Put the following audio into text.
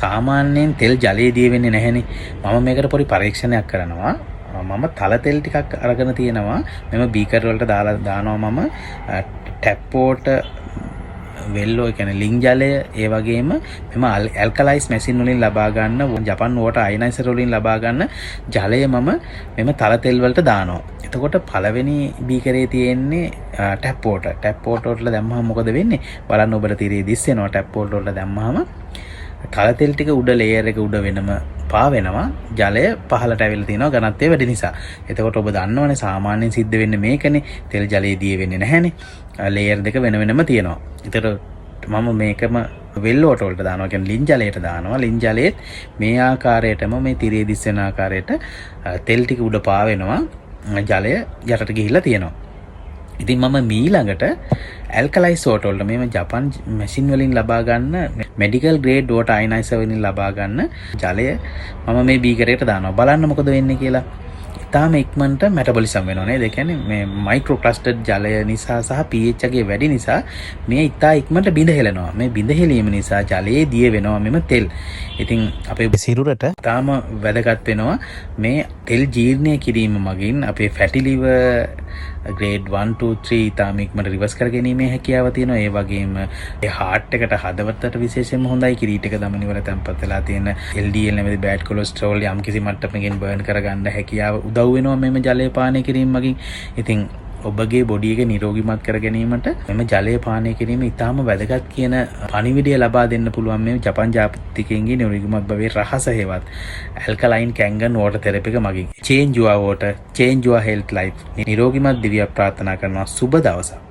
සාමාන්‍යයෙන් තෙල් ජලයේ දිය වෙන්නේ නැහැනේ. මම මේකට පොඩි පරීක්ෂණයක් කරනවා. මම තල තෙල් ටිකක් අරගෙන තියෙනවා. මෙම බීකර් වලට දාලා දානවා මම ටැප් වෝටර් වෙල්ලෝ කියන්නේ ලිං ජලය ඒ වගේම මෙම ඇල්කලයිස් මැෂින් වලින් ලබා ගන්න ජපන් වෝටර් අයනයිසර් වලින් ලබා ගන්න ජලය මම මෙම තල තෙල් වලට දානවා. එතකොට පළවෙනි බීකරේ තියෙන්නේ ටැප් වෝටර්. ටැප් වෝටර් වලට දැම්මම මොකද වෙන්නේ? බලන්න ඔබට තිරේ දිස්සෙනවා ටැප් වෝටර් වලට දැම්මම තල තෙල් ටික උඩ ලේයර් එක උඩ වෙනම පා වෙනවා. ජලය පහළට ඇවිල්ලා තියෙනවා ඝනත්වය වැඩි නිසා. එතකොට ඔබ දන්නවනේ සාමාන්‍යයෙන් සිද්ධ වෙන්නේ මේකනේ. තෙල් ජලයේ දිය වෙන්නේ නැහැනේ. ලේයර් දෙක වෙන වෙනම තියෙනවා. ඒතර මම මේකම වෙල් වෝටර් වලට දානවා. කියන්නේ ලින් ජලයට දානවා. ලින් ජලයේත් මේ ආකාරයටම මේ තිරේ දිස්සෙන ආකාරයට තෙල් ටික උඩ පා වෙනවා. ජලය යටට ගිහිල්ලා තියෙනවා. ඉතින් මම මීළඟට ඇල්කලයිස් වෝටර් වලට මේ ජපන් මැෂින් වලින් ලබා ගන්න මෙඩිකල් ග්‍රේඩ් වෝටර් අයනයිසර් වලින් ලබා ගන්න ජලය මම මේ බීකරයට දානවා. බලන්න මොකද වෙන්නේ කියලා. ඉතාලම ඉක්මනට මෙටබොලිසම් වෙනවා නේද? ඒ කියන්නේ මේ මයික්‍රෝ ක්ලස්ටර්ඩ් ජලය නිසා සහ pH එකේ වැඩි නිසා මේ ඉතා ඉක්මනට බිඳ හෙලනවා. මේ බිඳ හෙලීම නිසා ජලයේ දිය වෙනවා මෙම තෙල්. ඉතින් අපේ සිරුරට ඉතාලම වැදගත් වෙනවා මේ තෙල් ජීර්ණය කිරීම මගින් අපේ ෆැටි liver grade 1 2 3 ඉතාලම ඉක්මනට රිවර්ස් කර ගැනීමේ හැකියාව තියෙනවා. ඒ වගේම ඒ heart එකට හදවතට විශේෂයෙන්ම හොඳයි. කිරීටික ධමනි වල තැන්පත් වෙලා තියෙන LDL නැමැති bad cholesterol යම් කිසි මට්ටමකින් බර්න් කරගන්න හැකියාව උදව් වෙනවා මෙම ජලය පානය කිරීම මගින්. ඉතින් ඔබගේ බොඩි එක නිරෝගීමත් කර ගැනීමට මෙම ජලය පානය කිරීම ඉතාම වැදගත් කියන පණිවිඩය ලබා දෙන්න පුළුවන් මේ ජපන් ජාතිකයන්ගේ නිරෝගීමත් භවයේ රහස හේවත් ඇල්කලයින් කැන්ගන් වෝටර් තෙරපි එක මගින්. change your water, change your health life. නිරෝගීමත් දිවියක් ප්‍රාර්ථනා කරනවා. සුබ දවසක්.